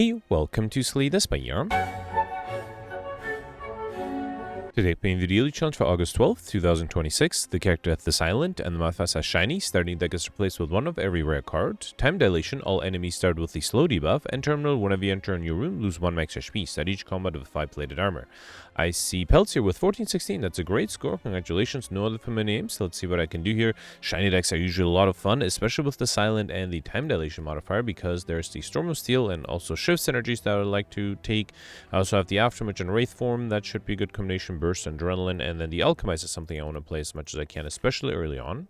Hey, welcome to Slay the Spire. Today playing the daily challenge for August 12th, 2026. The character at this island and the modifiers are shiny. Starting deck is replaced with one of every rare card. Time Dilation, all enemies start with the slow debuff. And terminal, whenever you enter a new room, lose 1 max HP. Start each combat with 5 plated armor. I see Pelts here with 14-16. That's a great score. Congratulations. No other familiar names. Let's see what I can do here. Shiny decks are usually a lot of fun, especially with the silent and the time dilation modifier, because there's the Storm of Steel and also shift synergies that I would like to take. I also have the Aftermatch and Wraith Form. That should be a good combination. Burst and Adrenaline. And then the Alchemize is something I want to play as much as I can, especially early on.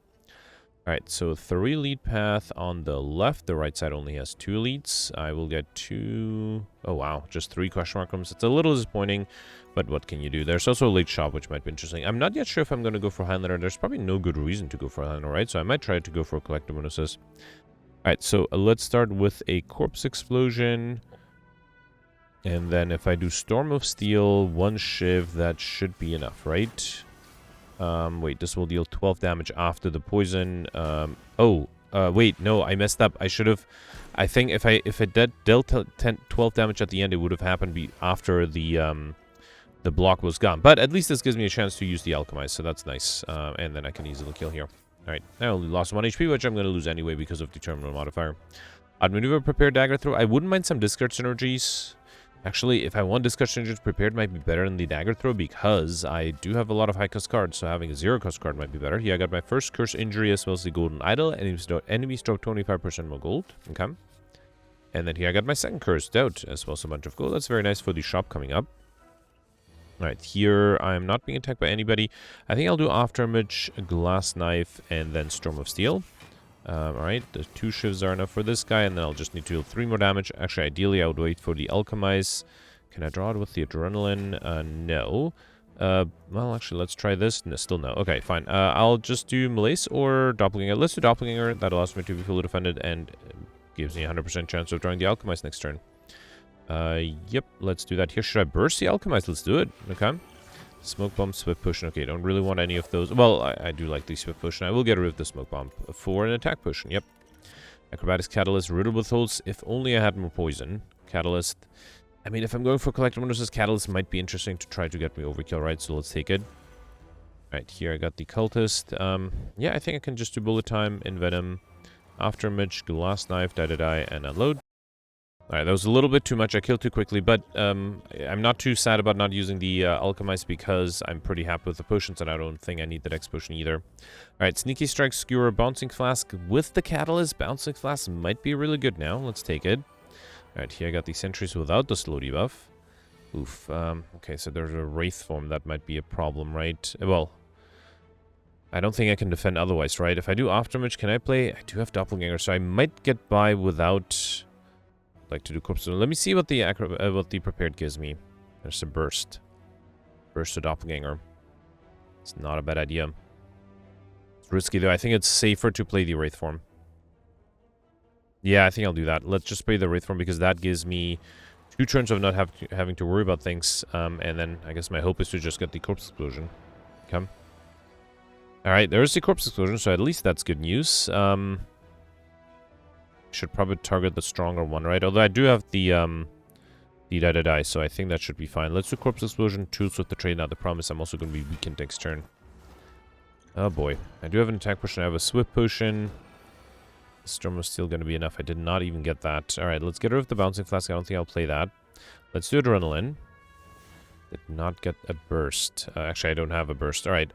Alright, so 3 lead path on the left. The right side only has 2 leads. I will get 2... Oh wow, just 3 question mark rooms. It's a little disappointing, but what can you do? There's also a late shop, which might be interesting. I'm not yet sure if I'm going to go for Highlander. There's probably no good reason to go for Highlander, right? So I might try to go for Collective Bonuses. Alright, so let's start with a Corpse Explosion. And then if I do Storm of Steel, 1 Shiv, that should be enough, right? Wait, this will deal 12 damage after the poison. Wait, no, I messed up. I should have... I think if it dealt 12 damage at the end, it would have happened after the block was gone. But at least this gives me a chance to use the Alchemize, so that's nice. And then I can easily kill here. Alright, I only lost 1 HP, which I'm going to lose anyway because of the terminal modifier. Outmaneuver, prepare, dagger throw. I wouldn't mind some discard synergies. Actually, if I want discard synergies, prepared might be better than the dagger throw because I do have a lot of high cost cards, so having a 0 cost card might be better. Here I got my first curse injury as well as the golden idol. Enemies drop 25% more gold. Okay. And then here I got my second curse doubt as well as a bunch of gold. That's very nice for the shop coming up. Alright, here I am not being attacked by anybody. I think I'll do Aftermatch, Glass Knife, and then Storm of Steel. Alright, the 2 shivs are enough for this guy, and then I'll just need to deal 3 more damage. Actually, ideally, I would wait for the Alchemize. Can I draw it with the Adrenaline? No. Well, actually, let's try this. No, still no. Okay, fine. I'll just do Malaise or Doppelganger. Let's do Doppelganger. That allows me to be fully defended and gives me a 100% chance of drawing the Alchemize next turn. Yep, let's do that here. Should I burst the Alchemize? Let's do it. Okay. Smoke Bomb, Swift Potion. Okay, don't really want any of those. Well, I do like the Swift Potion. I will get rid of the Smoke Bomb for an attack potion. Yep. Acrobatics, Catalyst, Riddle withholds. If only I had more poison. Catalyst. I mean, if I'm going for Collective Bonuses, Catalyst might be interesting to try to get me overkill, right? So let's take it. Alright, here I got the Cultist. Yeah, I think I can just do Bullet Time, Envenom, Aftermatch, Glass Knife, Die, and Unload. Alright, that was a little bit too much. I killed too quickly, but I'm not too sad about not using the Alchemize because I'm pretty happy with the potions, and I don't think I need the next potion either. Alright, Sneaky Strike, Skewer, Bouncing Flask with the Catalyst. Bouncing Flask might be really good now. Let's take it. Alright, here I got the Sentries without the slow debuff. Oof. Okay, so there's a Wraith Form. That might be a problem, right? Well, I don't think I can defend otherwise, right? If I do Aftermatch, can I play? I do have Doppelganger, so I might get by without... like to do Corpse. Let me see what the prepared gives me. There's a burst. Burst to Doppelganger. It's not a bad idea. It's risky though. I think it's safer to play the Wraith Form. Yeah, I think I'll do that. Let's just play the Wraith Form because that gives me 2 turns of not having to worry about things. And then I guess my hope is to just get the Corpse Explosion. Okay. Alright, there's the Corpse Explosion, so at least that's good news. Should probably target the stronger one, right? Although I do have the die, so I think that should be fine. Let's do Corpse Explosion, tools with the trade. Now the problem is I'm also going to be weakened next turn. Oh boy. I do have an attack potion. I have a Swift Potion. Storm is still going to be enough. I did not even get that. Alright, let's get rid of the Bouncing Flask. I don't think I'll play that. Let's do Adrenaline. Did not get a burst. Actually, I don't have a burst. Alright,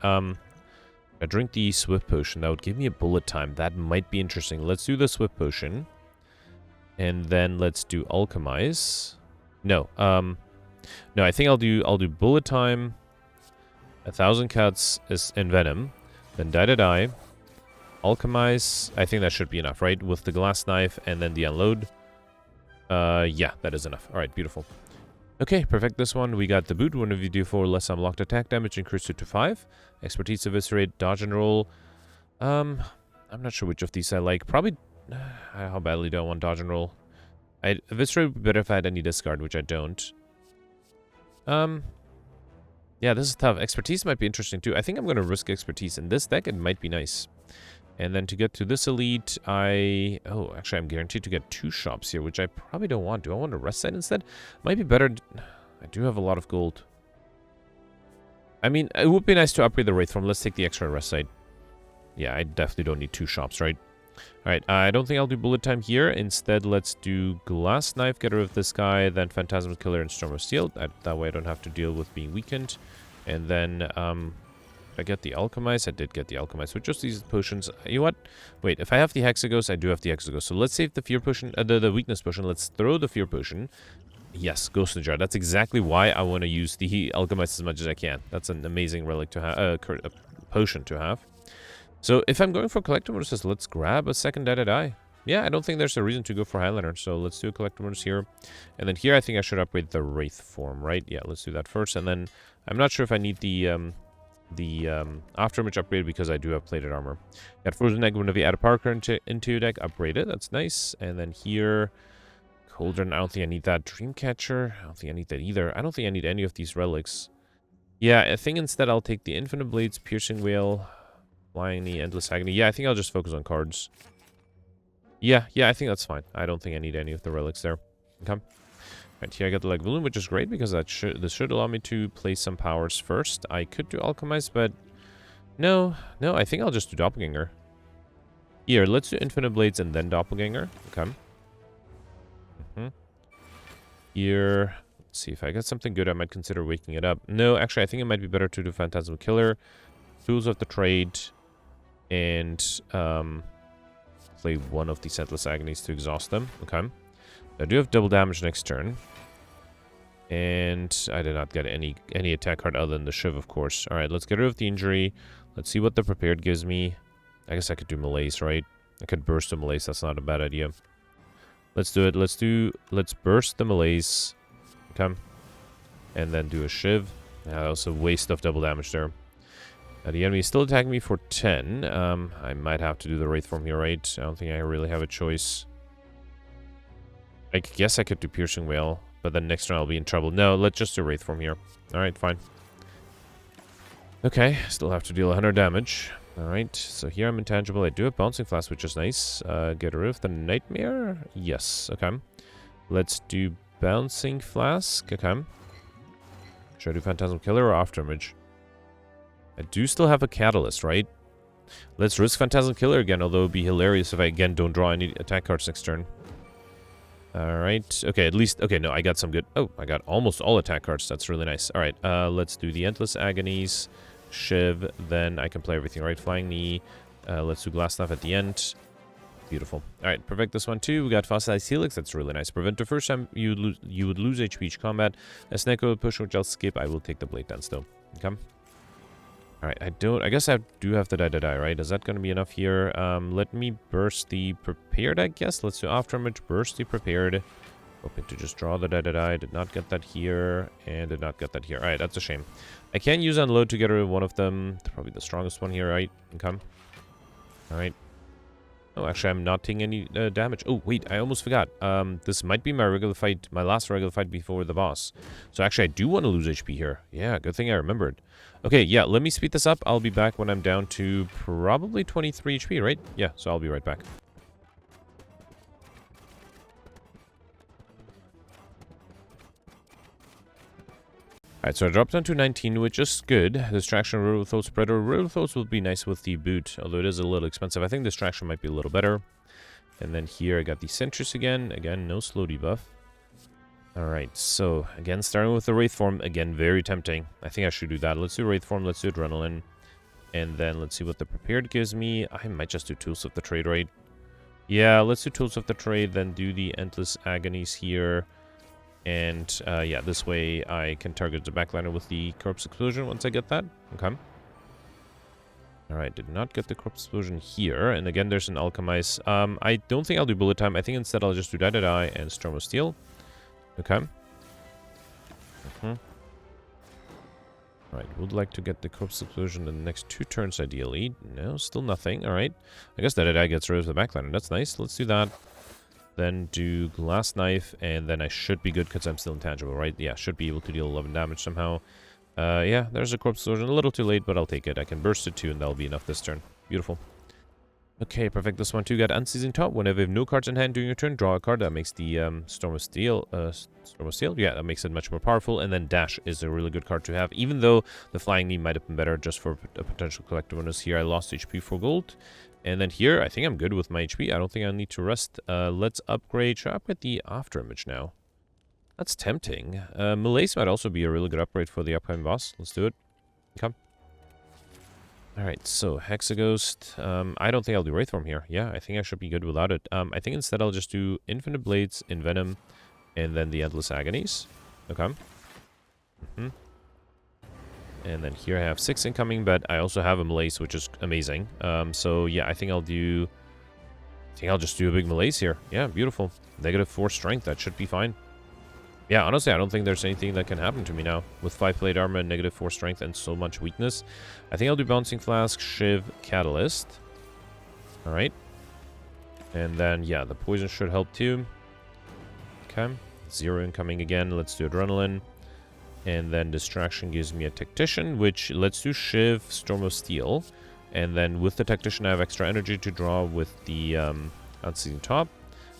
I drink the Swift Potion. That would give me a Bullet Time. That might be interesting. Let's do the Swift Potion. And then let's do Alchemize. No. No, I think I'll do Bullet Time. 1,000 cuts is Envenom. Then Die. Alchemize. I think that should be enough, right? With the Glass Knife and then the Unload. Yeah, that is enough. Alright, beautiful. Okay, perfect this one. We got the boot. Whenever you do 4 less unlocked attack damage, increase it to 5. Expertise, Eviscerate, Dodge and Roll. I'm not sure which of these I like. Probably... how badly do I want Dodge and Roll? Eviscerate would be better if I had any discard, which I don't. Yeah, this is tough. Expertise might be interesting too. I think I'm going to risk Expertise. In this deck, it might be nice. And then to get to this elite, oh, actually, I'm guaranteed to get 2 shops here, which I probably don't want. Do I want a rest site instead? Might be better. I do have a lot of gold. I mean, it would be nice to upgrade the Wraith Form. Let's take the extra rest site. Yeah, I definitely don't need 2 shops, right? Alright, I don't think I'll do bullet time here. Instead, let's do glass knife, get rid of this guy, then phantasm killer and storm of steel. That way I don't have to deal with being weakened. And then, I get the alchemize. I did get the alchemize. So just these potions. You know what? Wait, if I have the hexagos, I do have the hexagos. So let's save the fear potion, the weakness potion. Let's throw the fear potion. Yes, Ghost in the Jar. That's exactly why I want to use the alchemize as much as I can. That's an amazing relic to have, potion to have. So if I'm going for collector modus, let's grab a second die. Yeah, I don't think there's a reason to go for Highlander. So let's do a collector modus here. And then here I think I should upgrade the Wraith Form, right? Yeah, let's do that first. And then I'm not sure if I need the afterimage upgrade because I do have plated armor. Got frozen egg whenever you add a Parker into your deck, upgrade it. That's nice. And then here, Cauldron, I don't think I need that. Dreamcatcher, I don't think I need that either. I don't think I need any of these relics. Yeah, I think instead I'll take the Infinite Blades, Piercing Whale, Flying Knee, Endless Agony. Yeah, I think I'll just focus on cards. Yeah, I think that's fine. I don't think I need any of the relics there. Okay. Right, here I got the Leg Balloon, which is great because this should allow me to place some powers first. I could do Alchemize, but no, I think I'll just do Doppelganger. Here, let's do Infinite Blades and then Doppelganger. Okay. Here, let's see if I got something good. I might consider waking it up. No, actually, I think it might be better to do Phantasm Killer, Tools of the Trade, and play one of these Endless Agonies to exhaust them. Okay. I do have double damage next turn. And I did not get any attack card other than the Shiv, of course. Alright, let's get rid of the injury. Let's see what the prepared gives me. I guess I could do Malaise, right? I could burst the Malaise. That's not a bad idea. Let's do it. Let's burst the Malaise. Okay. And then do a Shiv. That was a waste of double damage there. The enemy is still attacking me for 10. I might have to do the Wraith Form here, right? I don't think I really have a choice. I guess I could do Piercing Whale, but then next round I'll be in trouble. No, let's just do Wraith Form here. Alright, fine. Okay, still have to deal 100 damage. Alright, so here I'm intangible. I do have Bouncing Flask, which is nice. Get rid of the Nightmare? Yes, okay. Let's do Bouncing Flask. Okay. Should I do Phantasm Killer or Afterimage? I do still have a Catalyst, right? Let's risk Phantasm Killer again, although it would be hilarious if I again don't draw any attack cards next turn. Alright, okay, at least, okay, no, I got some good, oh, I got almost all attack cards, that's really nice. Alright, let's do the Endless Agonies, Shiv, then I can play everything, right? Flying Knee, let's do Glass Knife at the end. Beautiful. Alright, perfect this one too. We got Fossilized Helix, that's really nice. Prevent the first time you would lose HP each combat. A Snecko push, which I'll skip, I will take the Blade Dance though. Okay. Alright, I guess I do have the die, right? Is that going to be enough here? Let me burst the prepared, I guess. Let's do Afterimage, burst the prepared. Hoping to just draw the die. Did not get that here, and did not get that here. Alright, that's a shame. I can use Unload to get rid of one of them. Probably the strongest one here, right? Okay. Alright. Oh, actually, I'm not taking any damage. Oh, wait, I almost forgot. This might be my regular fight, my last regular fight before the boss. So actually, I do want to lose HP here. Yeah, good thing I remembered. Okay, yeah, let me speed this up. I'll be back when I'm down to probably 23 HP, right? Yeah, so I'll be right back. Alright, so I dropped down to 19, which is good. Distraction, Rotothos, Predator. Rotothos will be nice with the boot, although it is a little expensive. I think Distraction might be a little better. And then here I got the Sentries again. Again, no slow debuff. Alright, so again, starting with the Wraith Form. Again, very tempting. I think I should do that. Let's do Wraith Form, let's do Adrenaline. And then let's see what the Prepared gives me. I might just do Tools of the Trade, right? Yeah, let's do Tools of the Trade, then do the Endless Agonies here. And, yeah, this way I can target the backliner with the Corpse Explosion once I get that. Okay. Alright, did not get the Corpse Explosion here. And again, there's an Alchemize. I don't think I'll do Bullet Time. I think instead I'll just do Die and Storm of Steel. Okay. Alright, would like to get the Corpse Explosion in the next 2 turns ideally. No, still nothing. Alright. I guess Die gets rid of the backliner. That's nice. Let's do that. Then do Glass Knife, and then I should be good because I'm still intangible, right? Yeah, should be able to deal 11 damage somehow. Yeah, there's a Corpse Explosion. A little too late, but I'll take it. I can burst it too, and that'll be enough this turn. Beautiful. Okay, perfect. This one too. Got Unseasoned Top. Whenever you have no cards in hand during your turn, draw a card. That makes the Storm of Steel. Yeah, that makes it much more powerful. And then Dash is a really good card to have, even though the Flying Knee might have been better just for a potential collector bonus. Here I lost HP for gold. And then here, I think I'm good with my HP. I don't think I need to rest. Let's upgrade. Should I upgrade the After Image now? That's tempting. Malaise might also be a really good upgrade for the upcoming boss. Let's do it. Come. Alright, so Hexaghost. I don't think I'll do Wraith Form here. Yeah, I think I should be good without it. I think instead I'll just do Infinite Blades, Envenom, and then the Endless Agonies. Okay. And then here I have 6 incoming, but I also have a Malaise, which is amazing. So yeah, I think I'll just do a big Malaise here. Yeah, beautiful. -4 strength, that should be fine. Yeah, honestly, I don't think there's anything that can happen to me now. With 5 plate armor and -4 strength and so much weakness. I think I'll do Bouncing Flask, Shiv, Catalyst. Alright. And then, yeah, the poison should help too. Okay. 0 incoming again. Let's do Adrenaline. And then Distraction gives me a Tactician, which let's do Shiv, Storm of Steel. And then with the Tactician, I have extra energy to draw with the Unseasoned Top.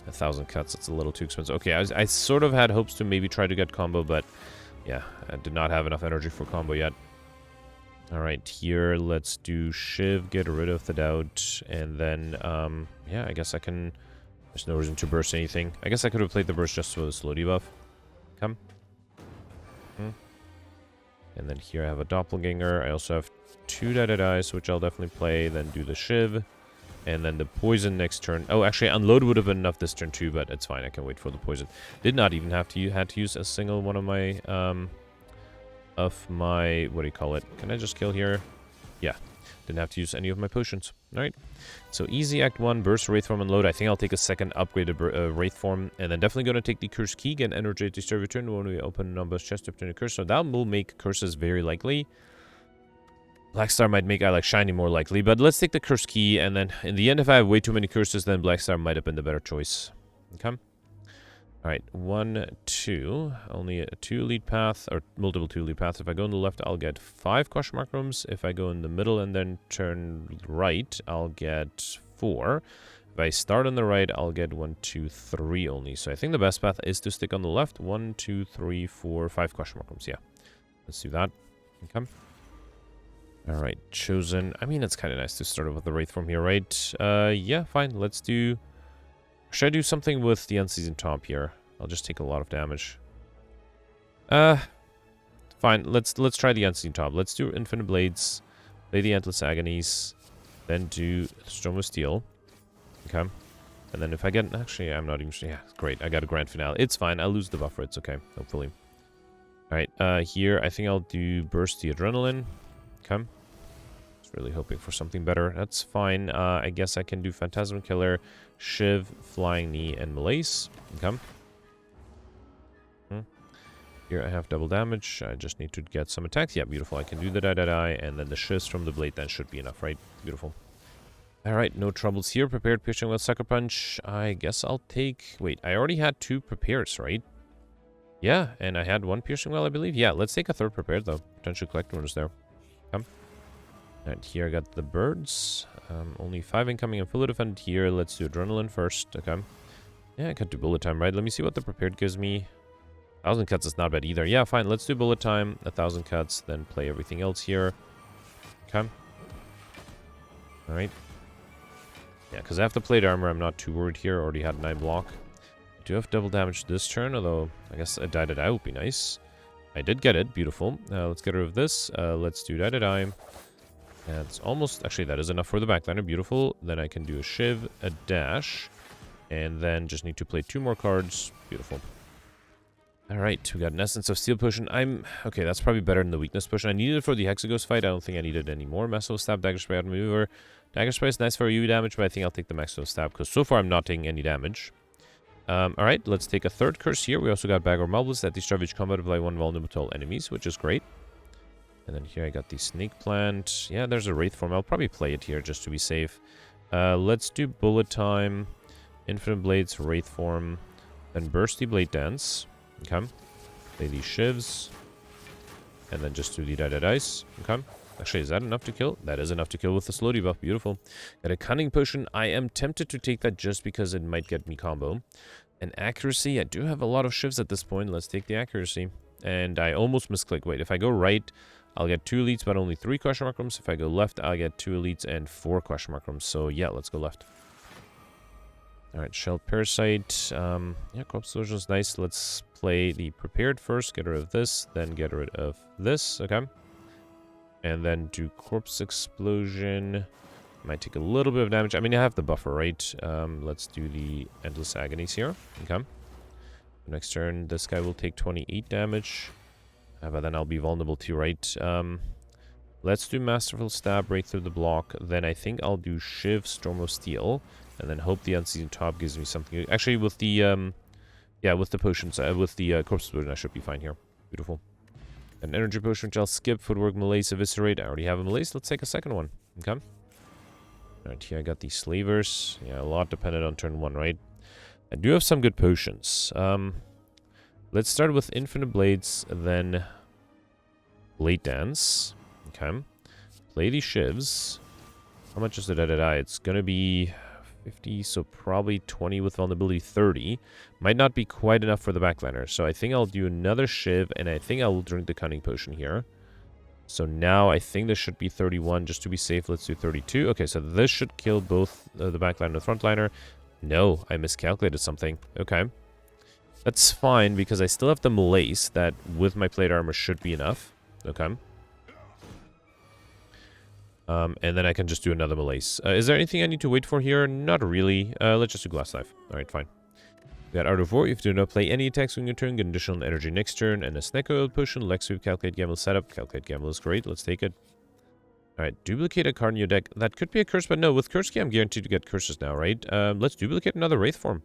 1,000 cuts, it's a little too expensive. Okay, I sort of had hopes to maybe try to get combo, but yeah, I did not have enough energy for combo yet. Alright, here, let's do Shiv, get rid of the doubt, and then, yeah, I guess I can... There's no reason to burst anything. I guess I could have played the burst just for the slow debuff. Come. And then here I have a Doppelganger. I also have 2 Dead Eyes, which I'll definitely play, then do the Shiv. And then the poison next turn. Oh, actually, unload would have been enough this turn too, but it's fine. I can wait for the poison. Did not even have to use a single one of my what do you call it? Can I just kill here? Yeah, didn't have to use any of my potions. All right. So easy Act 1, burst Wraith Form, unload. I think I'll take a second upgraded Wraith Form, and then definitely going to take the Curse Key, get energy to start return when we open Number's chest to obtain a curse. So that will make curses very likely. Blackstar might make I like Shiny more likely, but let's take the Curse Key, and then in the end, if I have way too many curses, then Blackstar might have been the better choice. Okay. Alright, 1, 2. Only a 2 lead path, or multiple 2 lead paths. If I go on the left, I'll get 5 question mark rooms. If I go in the middle and then turn right, I'll get 4. If I start on the right, I'll get 1, 2, 3 only. So I think the best path is to stick on the left. 1, 2, 3, 4, 5 question mark rooms. Yeah. Let's do that. Okay. Alright, chosen. I mean, it's kind of nice to start with the Wraith Form here, right? Yeah, fine. Let's do... Should I do something with the Unseasoned Top here? I'll just take a lot of damage. Fine. Let's try the Unseasoned Top. Let's do Infinite Blades, play the Endless Agonies, then do Storm of Steel. Okay. And then if I get... Actually, I'm not even sure. Yeah, great. I got a Grand Finale. It's fine. I'll lose the buffer. It's okay. Hopefully. Alright, here, I think I'll do Burst the Adrenaline. Okay. Really hoping for something better. That's fine. I guess I can do Phantasm Killer, Shiv, Flying Knee, and Malaise. Okay. Here I have double damage. I just need to get some attacks. Yeah, beautiful. I can do the die, and then the Shivs from the Blade. That should be enough, right? Beautiful. Alright, no troubles here. Prepared Piercing Well, Sucker Punch. I guess I'll take... Wait, I already had 2 prepares, right? Yeah, and I had 1 Piercing Well, I believe. Yeah, let's take a 3rd prepared, though. Potential collector bonus there. Come. Alright, here I got the birds. Only 5 incoming and fully defended here. Let's do Adrenaline first. Okay. Yeah, I could do Bullet Time, right? Let me see what the prepared gives me. 1,000 cuts is not bad either. Yeah, fine. Let's do Bullet Time. 1,000 cuts, then play everything else here. Okay. Alright. Yeah, because I have the plate armor. I'm not too worried here. Already had 9 block. I do have double damage this turn, although I guess a die would be nice. I did get it. Beautiful. Let's get rid of this. Let's do die. That's almost... Actually, that is enough for the backliner. Beautiful. Then I can do a Shiv, a Dash, and then just need to play 2 more cards. Beautiful. Alright, we got an Essence of Steel Potion. Okay, that's probably better than the Weakness Potion. I needed it for the Hexaghost fight. I don't think I needed any more. Massive Stab, Dagger Spray, Maneuver. Dagger Spray is nice for UV damage, but I think I'll take the Massive Stab, because so far I'm not taking any damage. Alright, let's take a 3rd curse here. We also got Bagor Marbles. At the start of each combat, apply 1 vulnerable to all enemies, which is great. And then here I got the Snake Plant. Yeah, there's a Wraith Form. I'll probably play it here just to be safe. Let's do Bullet Time, Infinite Blades, Wraith Form, then Bursty Blade Dance. Okay. Play these Shivs. And then just do the die. Okay. Actually, is that enough to kill? That is enough to kill with the slow debuff. Beautiful. Got a cunning potion. I am tempted to take that just because it might get me combo. And accuracy, I do have a lot of shivs at this point. Let's take the accuracy. And I almost misclick. Wait, if I go right, I'll get 2 elites, but only 3 question mark rooms. If I go left, I'll get 2 elites and 4 question mark rooms. So yeah, let's go left. Alright, Shelled Parasite. Yeah, Corpse Explosion is nice. Let's play the Prepared first. Get rid of this, then get rid of this. Okay. And then do Corpse Explosion. Might take a little bit of damage. I mean, I have the buffer, right? Let's do the Endless Agonies here. Okay. Next turn, this guy will take 28 damage. But then I'll be vulnerable too, right? Let's do Masterful Stab, break through the block. Then I think I'll do Shiv, Storm of Steel. And then hope the Unseasoned Top gives me something. Actually, with the, yeah, with the potions, with the Corpse Explosion, I should be fine here. Beautiful. An Energy Potion, which I'll skip. Footwork, Malaise, Eviscerate. I already have a Malaise. Let's take a second one. Okay. Alright, here I got the Slavers. Yeah, a lot dependent on turn 1, right? I do have some good potions. Let's start with Infinite Blades, then Blade Dance. Okay. Play these Shivs. How much is the die? It's gonna be 50, so probably 20 with vulnerability 30. Might not be quite enough for the backliner, so I think I'll do another Shiv, and I think I will drink the Cunning Potion here. So now I think this should be 31, just to be safe. Let's do 32. Okay, so this should kill both the backliner and the frontliner. No, I miscalculated something. Okay. That's fine, because I still have the Malaise that, with my plate armor, should be enough. Okay. And then I can just do another Malaise. Is there anything I need to wait for here? Not really. Let's just do Glass Knife. Alright, fine. We got Art of War. If you do not play any attacks on your turn, get additional energy next turn. And a Snake Oil Potion. Lex Sweep, Calculate Gamble setup. Calculate Gamble is great. Let's take it. Alright, duplicate a card in your deck. That could be a curse, but no, with Curse Key, I'm guaranteed to get curses now, right? Let's duplicate another Wraith Form.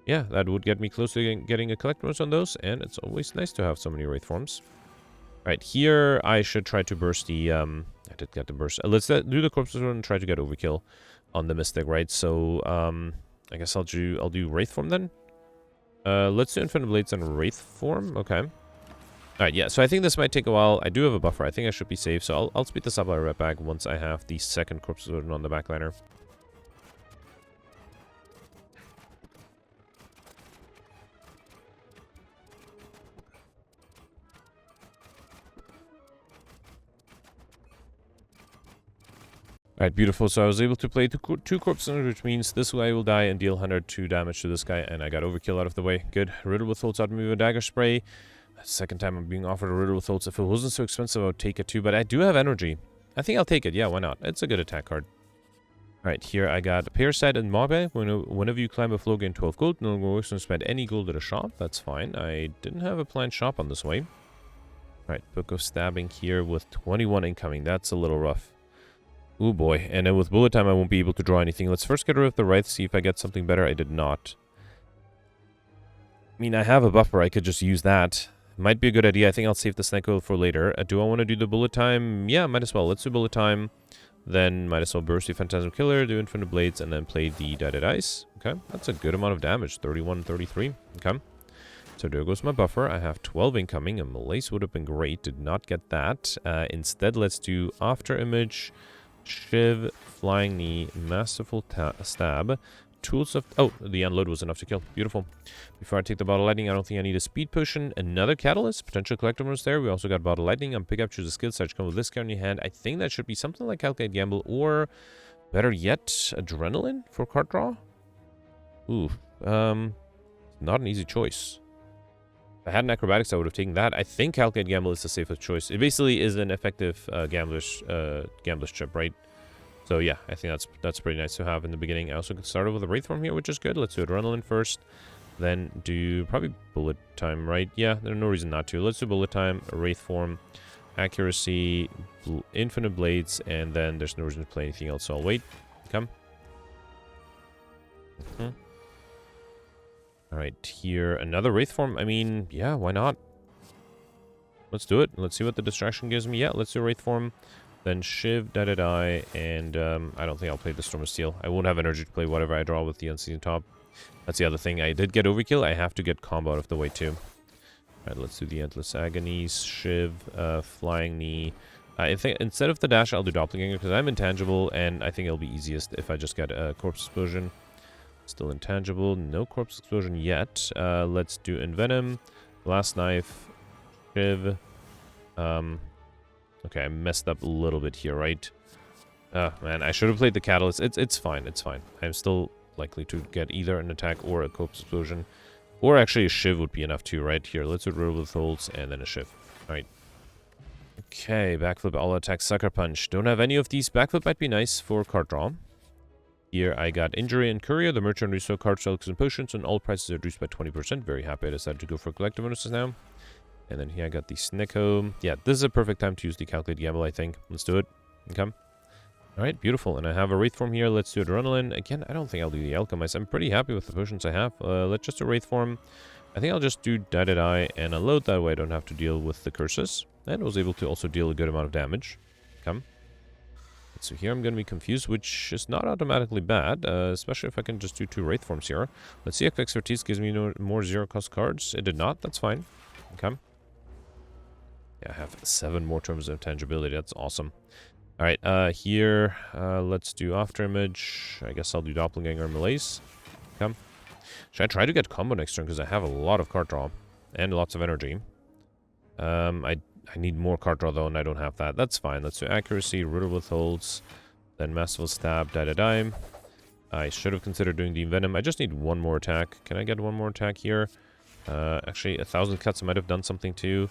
Yeah, that would get me close to getting a collect bonus on those, and it's always nice to have so many Wraith Forms. Alright, here I should try to burst the, I did get the burst. Let's do the Corpse one and try to get overkill on the Mystic, right? So, I guess I'll do Wraith Form then. Let's do Infinite Blades and Wraith Form, okay. Alright, yeah, so I think this might take a while. I do have a buffer. I think I should be safe, so I'll speed this up right back once I have the second Corpse on the backliner. Alright, beautiful. So I was able to play two corpses, which means this guy will die and deal 102 damage to this guy, and I got overkill out of the way. Good. Riddle with Holds out me with a Dagger Spray. Second time I'm being offered a Riddle with Holds. If it wasn't so expensive, I would take it too, but I do have energy. I think I'll take it. Yeah, why not? It's a good attack card. Alright, here I got Parasite and Mobe. Whenever you climb a floor, gain 12 gold. No longer works to spend any gold at a shop. That's fine. I didn't have a planned shop on this way. Alright, Book of Stabbing here with 21 incoming. That's a little rough. Oh boy, and then with Bullet Time I won't be able to draw anything. Let's first get rid of the Wraith, see if I get something better. I did not. I mean, I have a buffer, I could just use that. Might be a good idea. I think I'll save the Snake Oil for later. Do I want to do the Bullet Time? Yeah, might as well. Let's do Bullet Time. Then might as well burst the Phantasm Killer, do Infinite Blades, and then play the Dyed Ice. Okay, that's a good amount of damage. 31, 33. Okay. So there goes my buffer. I have 12 incoming. A Malaise would have been great. Did not get that. Instead, let's do After Image, Shiv, Flying Knee, Masterful Stab, Tools of... Oh, the Unload was enough to kill. Beautiful. Before I take the Bottle Lightning, I don't think I need a Speed Potion. Another Catalyst. Potential collectibles there. We also got Bottle Lightning. On pick up, choose a skill set. Come with this card in your hand. I think that should be something like Calculate Gamble, or better yet, Adrenaline for card draw. Ooh. Not an easy choice. If I had an Acrobatics, I would have taken that. I think Calculate Gamble is the safest choice. It basically is an effective gambler's chip, right? So yeah, I think that's pretty nice to have in the beginning. I also could start with a Wraith Form here, which is good. Let's do Adrenaline first. Then do probably Bullet Time, right? Yeah, there's no reason not to. Let's do Bullet Time, Wraith Form, Accuracy, Infinite Blades, and then there's no reason to play anything else, so I'll wait. Come. Alright, here, another Wraith Form. I mean, yeah, why not? Let's do it. Let's see what the distraction gives me. Yeah, let's do Wraith Form. Then Shiv, die, and I don't think I'll play the Storm of Steel. I won't have energy to play whatever I draw with the Unseasoned Top. That's the other thing. I did get overkill. I have to get combo out of the way, too. Alright, let's do the Endless Agonies. Shiv, Flying Knee, I think instead of the dash, I'll do Doppelganger because I'm intangible, and I think it'll be easiest if I just get a Corpse Explosion. Still intangible. No Corpse Explosion yet. Let's do Envenom, Last Knife, Shiv. Okay, I messed up a little bit here, right? Oh, man, I should have played the Catalyst. It's fine, it's fine. I'm still likely to get either an attack or a Corpse Explosion. Or actually a Shiv would be enough too, right? Here, let's do Riddle with Holds and then a Shiv. Alright. Okay, Backflip, All Attack, Sucker Punch. Don't have any of these. Backflip might be nice for card draw. Here I got Injury and Courier. The Merchant restore cards, relics, and potions, and all prices are reduced by 20%. Very happy I decided to go for collective bonuses now. And then here I got the Snicko. Yeah, this is a perfect time to use the Calculate Gamble, I think. Let's do it. Okay. Alright, beautiful. And I have a Wraith Form here. Let's do Adrenaline. Again, I don't think I'll do the Alchemize. I'm pretty happy with the potions I have. Let's just do Wraith Form. I think I'll just do Die and unload. That way I don't have to deal with the curses. And I was able to also deal a good amount of damage. Come. So here I'm going to be confused, which is not automatically bad, especially if I can just do 2 Wraith Forms here. Let's see if Expertise gives me more 0-cost cards. It did not. That's fine. Okay. Yeah, I have 7 more terms of tangibility. That's awesome. Alright, here, let's do After Image. I guess I'll do Doppelganger Malaise. Okay. Should I try to get combo next turn? Because I have a lot of card draw and lots of energy. I need more card draw though, and I don't have that. That's fine. Let's do Accuracy, Riddle Withholds, then Masterful Stab, Die. I should have considered doing the Venom. I just need one more attack. Can I get one more attack here? Actually, 1,000 cuts might have done something too.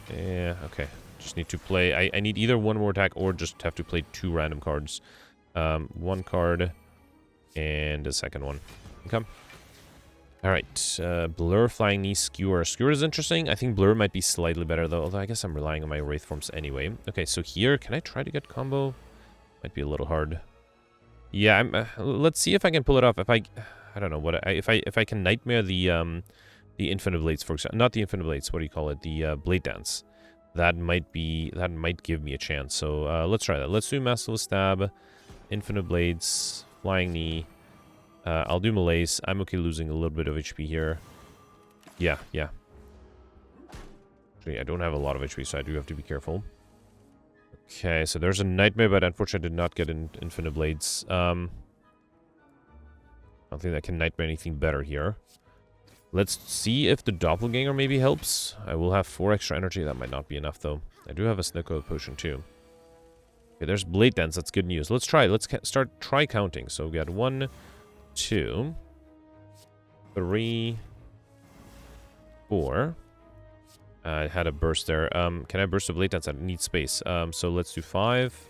Yeah, okay. Just need to play. I need either one more attack or just have to play 2 random cards. One card and a second one. Okay. Alright, Blur, Flying Knee, Skewer. Skewer is interesting. I think Blur might be slightly better, though. Although I guess I'm relying on my Wraith Forms anyway. Okay, so here, can I try to get combo? Might be a little hard. Yeah, let's see if I can pull it off. If I don't know what if I can Nightmare the Infinite Blades, for example. Not the Infinite Blades. What do you call it? The Blade Dance. That might give me a chance. So let's try that. Let's do Masterful Stab, Infinite Blades, Flying Knee. I'll do Malaise. I'm okay losing a little bit of HP here. Yeah. Actually, I don't have a lot of HP, so I do have to be careful. Okay, so there's a Nightmare, but unfortunately I did not get Infinite Blades. I don't think I can Nightmare anything better here. Let's see if the Doppelganger maybe helps. I will have 4 extra energy. That might not be enough, though. I do have a Snicko potion, too. Okay, there's Blade Dance. That's good news. Let's try. Let's try counting. So we got 1, 2, 3, 4. I had a burst there. Can I burst a Blade Dance? I need space. So let's do 5,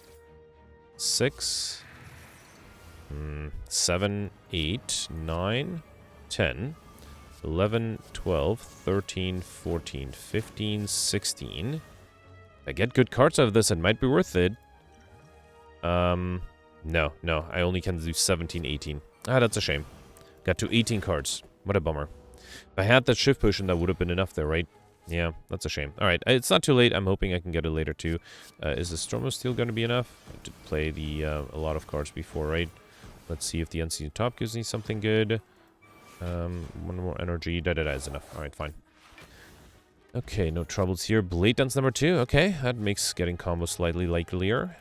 6, 7, 8, 9, 10, 11, 12, 13, 14, 15, 16. If I get good cards out of this, it might be worth it. No. I only can do 17, 18. Ah, that's a shame. Got to 18 cards. What a bummer. If I had that Shift Potion, that would have been enough there, right? Yeah, that's a shame. Alright, it's not too late. I'm hoping I can get it later, too. Is the Storm of Steel going to be enough? I did play a lot of cards before, right? Let's see if the Unseen Top gives me something good. One more energy. Die is enough. Alright, fine. Okay, no troubles here. Blade Dance number 2. Okay, that makes getting combo slightly likelier.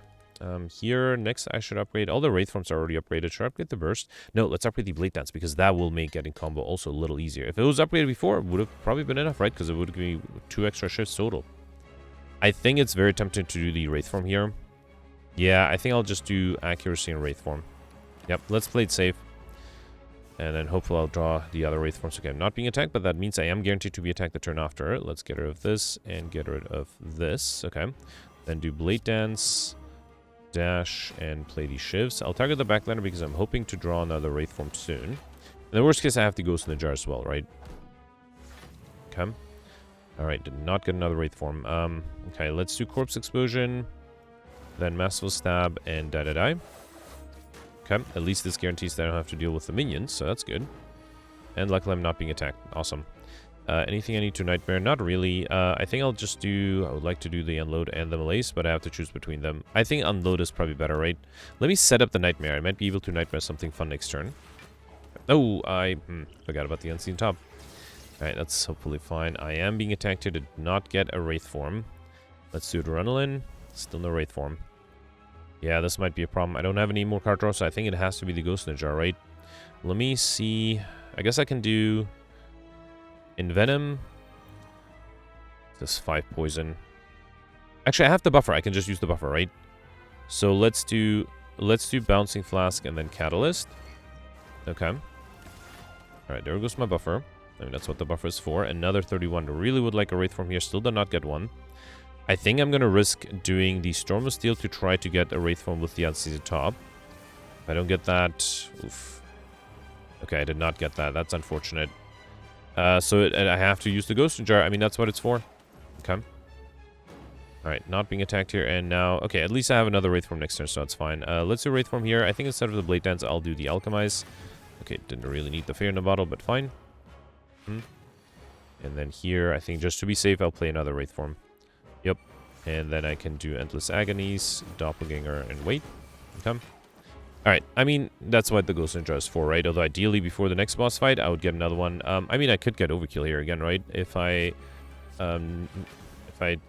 Here, next I should upgrade. All the Wraith Forms are already upgraded. Should I upgrade the Burst? No, let's upgrade the Blade Dance because that will make getting combo also a little easier. If it was upgraded before, it would have probably been enough, right? Because it would give me 2 extra shifts total. I think it's very tempting to do the Wraith Form here. Yeah, I think I'll just do Accuracy and Wraith Form. Yep, let's play it safe. And then hopefully I'll draw the other Wraith Forms. Okay, I'm not being attacked, but that means I am guaranteed to be attacked the turn after. Let's get rid of this and get rid of this. Okay. Then do Blade Dance, dash, and play these shivs. I'll target the backliner because I'm hoping to draw another Wraith Form soon. In the worst case, I have to Ghost in the Jar as well, right? Okay. Alright, did not get another Wraith Form. Okay, let's do Corpse Explosion, then Masterful Stab, and die. Okay, at least this guarantees that I don't have to deal with the minions, so that's good. And luckily I'm not being attacked. Awesome. Anything I need to Nightmare? Not really. I think I'll just do... I would like to do the Unload and the Malaise, but I have to choose between them. I think Unload is probably better, right? Let me set up the Nightmare. I might be able to Nightmare something fun next turn. Oh, I forgot about the Unseen Top. Alright, that's hopefully fine. I am being attacked here. Did not get a Wraith Form. Let's do Adrenaline. Still no Wraith Form. Yeah, this might be a problem. I don't have any more card draw, so I think it has to be the Ghost Ninja, right? Let me see. I guess I can do Envenom. This 5 poison. Actually, I have the buffer. I can just use the buffer, right? So let's do Bouncing Flask and then Catalyst. Okay. Alright, there goes my buffer. I mean, that's what the buffer is for. Another 31. I really would like a Wraith Form here. Still did not get one. I think I'm going to risk doing the Storm of Steel to try to get a Wraith Form with the Unseasoned top. If I don't get that... Oof. Okay, I did not get that. That's unfortunate. So I have to use the Ghost Jar. I mean, that's what it's for. Okay. Alright, not being attacked here. And now... Okay, at least I have another Wraith Form next turn, so that's fine. Let's do Wraith Form here. I think instead of the Blade Dance, I'll do the Alchemize. Okay, didn't really need the Fear in the bottle, but fine. And then here, I think just to be safe, I'll play another Wraith Form. Yep. And then I can do Endless Agonies, Doppelganger, and wait. Okay. Alright, I mean, that's what the Ghost Ninja is for, right? Although ideally, before the next boss fight, I would get another one. I mean, I could get Overkill here again, right? If I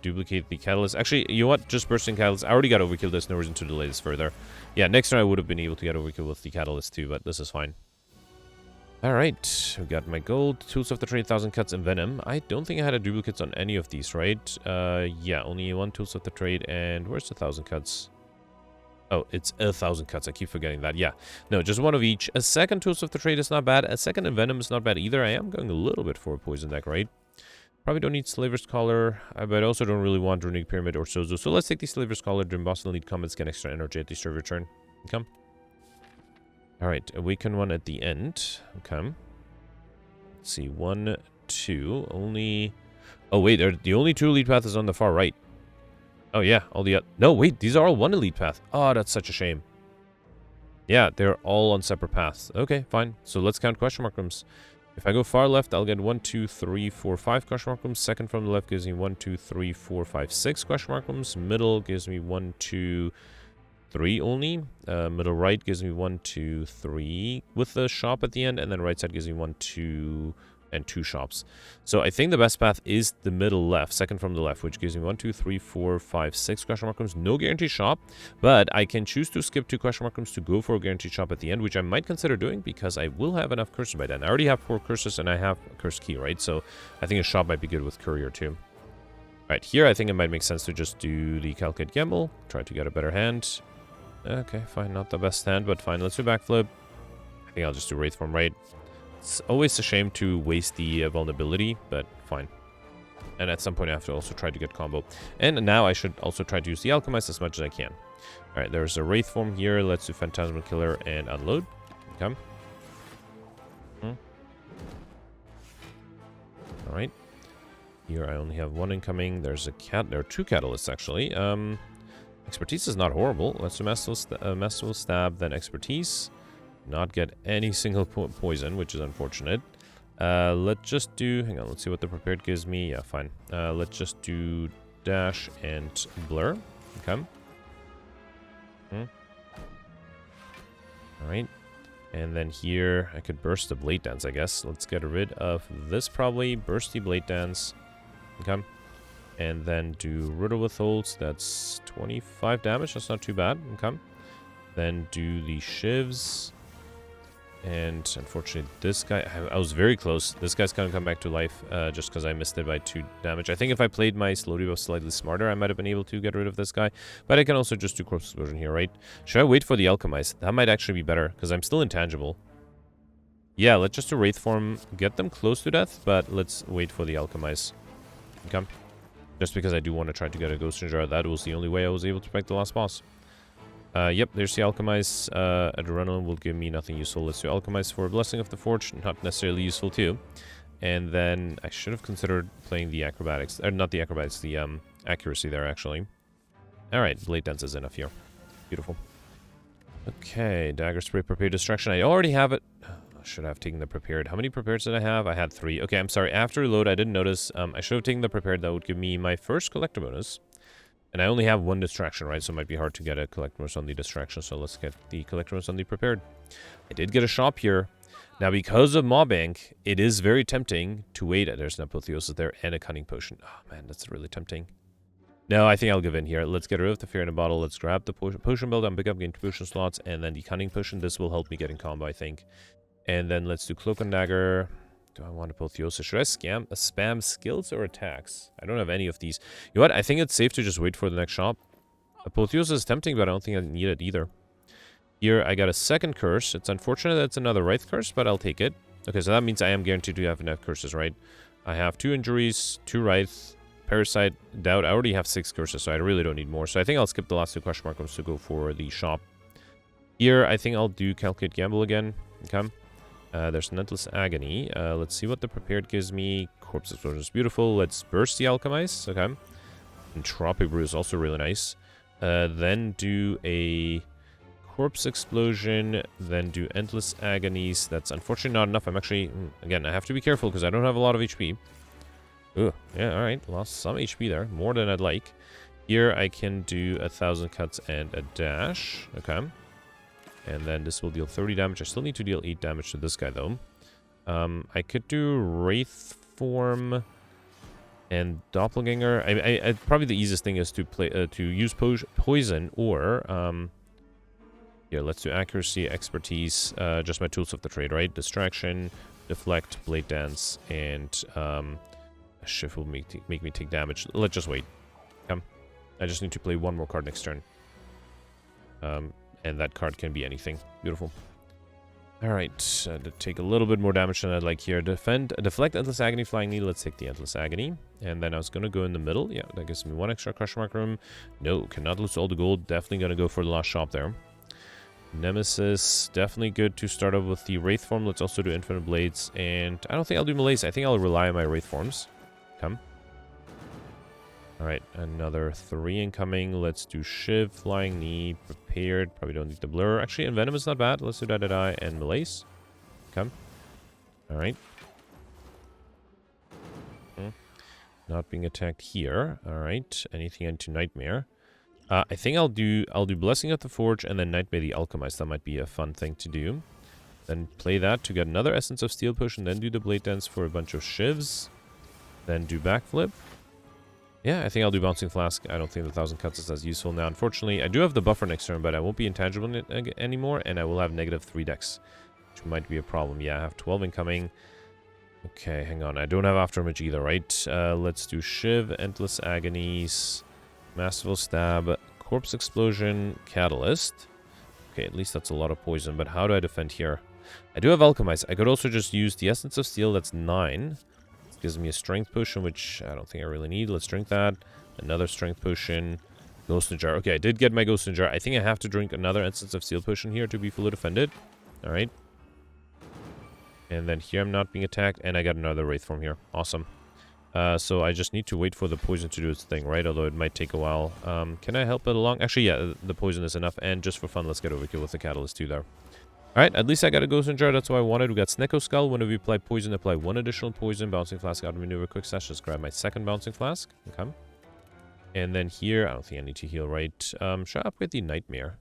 duplicate the Catalyst. Actually, you know what? Just Bursting Catalyst. I already got Overkill. There's no reason to delay this further. Yeah, next turn I would have been able to get Overkill with the Catalyst too, but this is fine. Alright, we got my gold, Tools of the Trade, 1000 Cuts, and Venom. I don't think I had a duplicates on any of these, right? Yeah, only one Tools of the Trade, and where's the 1000 Cuts? Oh, it's 1000 Cuts, I keep forgetting that, yeah. No, just one of each. A second Tools of the Trade is not bad, a second Venom is not bad either. I am going a little bit for a poison deck, right? Probably don't need Slaver's Collar, but I also don't really want Runic Pyramid or Sozo. So let's take the Slaver's Collar, Dream Boss, and lead comments, get extra energy at the start of your turn. Come. Alright, Awaken one at the end. Okay. Let's see, 1, 2, only... Oh wait, the only 2 elite path is on the far right. Oh yeah, all the... No, wait, these are all 1 elite path. Oh, that's such a shame. Yeah, they're all on separate paths. Okay, fine. So let's count question mark rooms. If I go far left, I'll get 1, 2, 3, 4, 5 question mark rooms. Second from the left gives me 1, 2, 3, 4, 5, 6 question mark rooms. Middle gives me 1, 2, 3 only. Middle right gives me 1, 2, 3 with the shop at the end, and then right side gives me 1, 2, and 2 shops. So I think the best path is the middle left, second from the left, which gives me 1, 2, 3, 4, 5, 6 question mark rooms. No guaranteed shop, but I can choose to skip 2 question mark rooms to go for a guaranteed shop at the end, which I might consider doing because I will have enough curses by then. I already have 4 curses and I have a curse key, right? So I think a shop might be good with courier too. Right here, I think it might make sense to just do the Calculate Gamble, try to get a better hand. Okay, fine, not the best hand, but fine. Let's do backflip. I think I'll just do Wraith Form, right? It's always a shame to waste the vulnerability, but fine. And at some point I have to also try to get combo. And now I should also try to use the Alchemist as much as I can. Alright, there's a Wraith Form here. Let's do Phantasmal Killer and unload. Okay. Alright. Here I only have 1 incoming. There's a cat. There are 2 catalysts actually. Expertise is not horrible. Let's do Masterful Stab, then Expertise. Not get any single poison, which is unfortunate. Let's just do... Hang on, let's see what the Prepared gives me. Yeah, fine. Let's just do Dash and Blur. Okay. Alright. And then here, I could burst the Blade Dance, I guess. Let's get rid of this probably. Burst the Blade Dance. Okay. And then do Riddle Withholds. That's 25 damage. That's not too bad. Okay. Then do the Shivs. And unfortunately, this guy... I was very close. This guy's going to come back to life just because I missed it by 2 damage. I think if I played my slow debuff slightly smarter, I might have been able to get rid of this guy. But I can also just do Corpse Explosion here, right? Should I wait for the Alchemize? That might actually be better because I'm still intangible. Yeah, let's just do Wraith Form. Get them close to death, but let's wait for the Alchemize. Okay. Just because I do want to try to get a Ghost Jar. That was the only way I was able to fight the last boss. Yep, there's the Alchemize. Adrenaline will give me nothing useful. Let's do Alchemize for Blessing of the Forge. Not necessarily useful too. And then I should have considered playing the Acrobatics. Not the Acrobatics, the Accuracy there actually. Alright, Blade Dance is enough here. Beautiful. Okay, Dagger Spray, Prepared Distraction. I already have it. Should I have taken the Prepared? How many Prepared did I have? I had 3. Okay, I'm sorry. After reload, I didn't notice. I should have taken the Prepared. That would give me my first Collector bonus. And I only have 1 distraction, right? So it might be hard to get a Collector bonus on the distraction. So let's get the Collector bonus on the Prepared. I did get a shop here. Now, because of Maw Bank, it is very tempting to wait. There's an Apotheosis there and a Cunning Potion. Oh, man, that's really tempting. No, I think I'll give in here. Let's get rid of the Fear in a Bottle. Let's grab the potion build and pick up, gain 2 potion slots, and then the Cunning Potion. This will help me get in combo, I think. And then let's do Cloak and Dagger. Do I want Apotheosis? Should I spam skills or attacks? I don't have any of these. You know what? I think it's safe to just wait for the next shop. Apotheosis is tempting, but I don't think I need it either. Here, I got a second curse. It's unfortunate that it's another Wraith curse, but I'll take it. Okay, so that means I am guaranteed to have enough curses, right? I have 2 injuries, 2 Wraith, Parasite, Doubt. I already have 6 curses, so I really don't need more. So I think I'll skip the last 2 question mark rooms to go for the shop. Here, I think I'll do Calculate Gamble again. Okay. There's Relentless Agony. Let's see what the Prepared gives me. Corpse Explosion is beautiful. Let's Burst the Alchemize. Okay. Entropic Brew is also really nice. Then do a Corpse Explosion. Then do Endless Agonies. That's unfortunately not enough. I'm actually... Again, I have to be careful because I don't have a lot of HP. Ooh, yeah, alright. Lost some HP there. More than I'd like. Here I can do 1,000 cuts and a dash. Okay. And then this will deal 30 damage. I still need to deal 8 damage to this guy, though. I could do Wraith Form and Doppelganger. Probably the easiest thing is to play to use poison or... Here, let's do Accuracy, Expertise. Just my tools of the trade, right? Distraction, Deflect, Blade Dance, and... Shift will make me take damage. Let's just wait. Come. I just need to play 1 more card next turn. And that card can be anything. Beautiful. Alright. To take a little bit more damage than I'd like here. Deflect, Endless Agony, Flying Knee. Let's take the Endless Agony. And then I was going to go in the middle. Yeah, that gives me 1 extra question mark room. No, cannot lose all the gold. Definitely going to go for the last shop there. Nemesis, definitely good to start off with the Wraith Form. Let's also do Infinite Blades. And I don't think I'll do Malaise. I think I'll rely on my Wraith Forms. Come. Alright, another 3 incoming. Let's do Shiv, Flying Knee, Prepared. Probably don't need the Blur. Actually, Envenom is not bad. Let's do Die, and Malaise. Come. Alright. Not being attacked here. Alright. Anything into Nightmare. I think I'll do Blessing of the Forge and then Nightmare the Alchemist. That might be a fun thing to do. Then play that to get another Essence of Steel Potion. Then do the Blade Dance for a bunch of Shivs. Then do Backflip. Yeah, I think I'll do Bouncing Flask. I don't think the 1,000 cuts is as useful now. Unfortunately, I do have the buffer next turn, but I won't be intangible in it anymore, and I will have -3 dex, which might be a problem. Yeah, I have 12 incoming. Okay, hang on. I don't have Afterimage either, right? Let's do Shiv, Endless Agonies, Masterful Stab, Corpse Explosion, Catalyst. Okay, at least that's a lot of poison, but how do I defend here? I do have Alchemize. I could also just use the Essence of Steel. That's 9. Gives me a Strength Potion, which I don't think I really need. Let's drink that. Another Strength Potion. Ghost in Jar. Okay, I did get my Ghost in Jar. I think I have to drink another Essence of Steel Potion here to be fully defended. Alright. And then here I'm not being attacked. And I got another Wraith Form here. Awesome. So I just need to wait for the poison to do its thing, right? Although it might take a while. Can I help it along? Actually, yeah, the poison is enough. And just for fun, let's get Overkill with the Catalyst too there. Alright, at least I got a Ghost in Jar, that's what I wanted. We got Snecko Skull. Whenever you apply poison, apply 1 additional poison. Bouncing Flask, out of maneuver, quick slash. Just grab my second Bouncing Flask. Okay. And then here, I don't think I need to heal, right? Should I upgrade the Nightmare?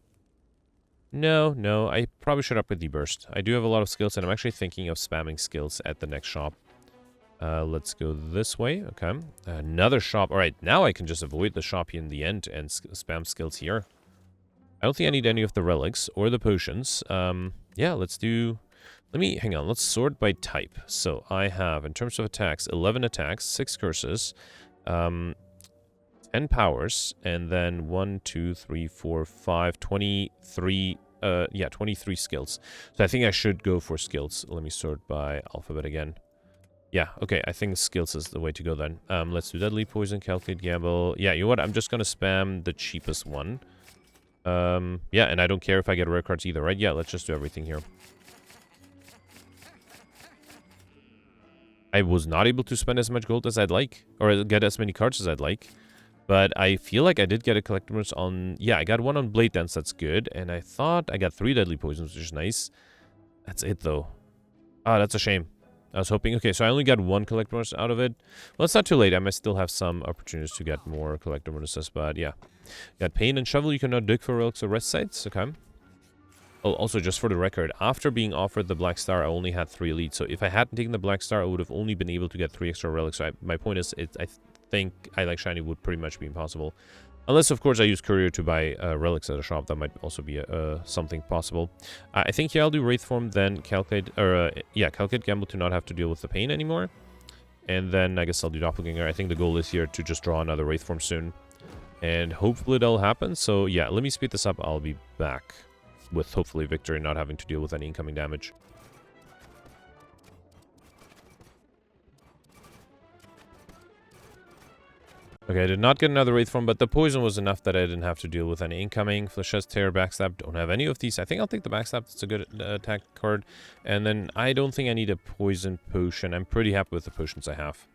No, I probably should upgrade the Burst. I do have a lot of skills, and I'm actually thinking of spamming skills at the next shop. Let's go this way. Okay. Another shop. Alright, now I can just avoid the shop here in the end and spam skills here. I don't think I need any of the relics or the potions. Yeah, let's do... hang on, let's sort by type. So I have, in terms of attacks, 11 attacks, 6 curses, 10 powers, and then 1, 2, 3, 4, 5, 23, 23 skills. So I think I should go for skills. Let me sort by alphabet again. Yeah, okay, I think skills is the way to go then. Let's do Deadly Poison, Calculate Gamble. Yeah, you know what, I'm just gonna spam the cheapest one. Yeah, and I don't care if I get rare cards either, right? Yeah, let's just do everything here. I was not able to spend as much gold as I'd like, or get as many cards as I'd like. But I feel like I did get a collectibles on... Yeah, I got 1 on Blade Dance, that's good. And I thought I got 3 Deadly Poisons, which is nice. That's it, though. Ah, that's a shame. I was hoping... Okay, so I only got 1 collectibles out of it. Well, it's not too late. I might still have some opportunities to get more collectibles, but yeah. Got Pain and Shovel. You can now dig for relics or rest sites. Okay. Oh, also, just for the record, after being offered the Black Star, I only had 3 elites. So if I hadn't taken the Black Star, I would have only been able to get 3 extra relics. So my point is, I think I like shiny would pretty much be impossible. Unless, of course, I use courier to buy relics at a shop. That might also be something possible. I think here I'll do Wraith Form, then calculate, or calculate Gamble to not have to deal with the pain anymore. And then I guess I'll do Doppelganger. I think the goal is here to just draw another Wraith Form soon. And hopefully that'll happen. So yeah, let me speed this up. I'll be back with hopefully victory, not having to deal with any incoming damage. Okay, I did not get another Wraith Form, but the poison was enough that I didn't have to deal with any incoming. Flechette, Tear, Backstab, don't have any of these. I think I'll take the Backstab, it's a good attack card. And then I don't think I need a poison potion. I'm pretty happy with the potions I have.